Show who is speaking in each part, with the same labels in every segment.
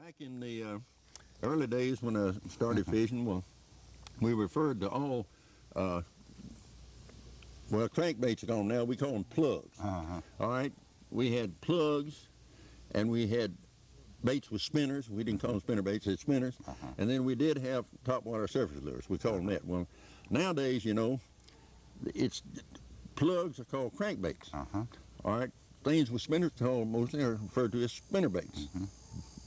Speaker 1: Back in the early days when I started fishing, well, we referred to all, well, crankbaits are gone now. We call them plugs. All right, we had plugs, and we had baits with spinners. We didn't call them spinner baits; it's spinners. And then we did have topwater surface lures. We call them that. Well, nowadays, you know, it's plugs are called crankbaits. All right, things with spinners mostly are referred to as spinner baits.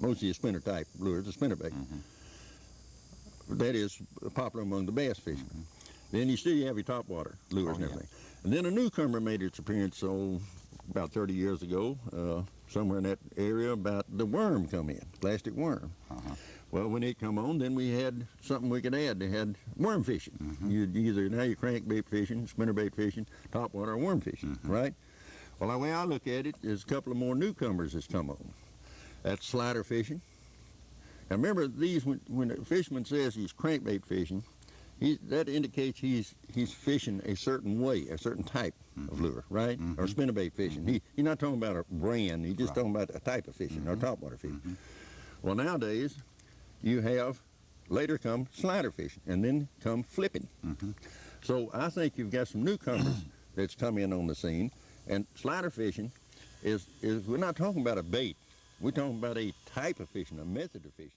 Speaker 1: Mostly a spinner type lures, a spinner bait. That is popular among the bass fishermen. Then you still have your topwater lures and everything. And then a newcomer made its appearance about 30 years ago, somewhere in that area, about the worm come in, plastic worm. Well, when it come on, then we had something we could add. They had worm fishing. You'd either, now you're crankbait fishing, spinnerbait fishing, topwater, or worm fishing, right? Well, the way I look at it is a couple of more newcomers that's come on. That's slider fishing. Now remember, these when a fisherman says he's crankbait fishing, that indicates he's fishing a certain way, a certain type of lure, right? Or spinnerbait fishing. He's not talking about a brand. He's just talking about a type of fishing or topwater fishing. Well, nowadays you have later come slider fishing, and then come flipping. So I think you've got some newcomers that's come in on the scene, and slider fishing is we're not talking about a bait. We're talking about a type of fishing, a method of fishing.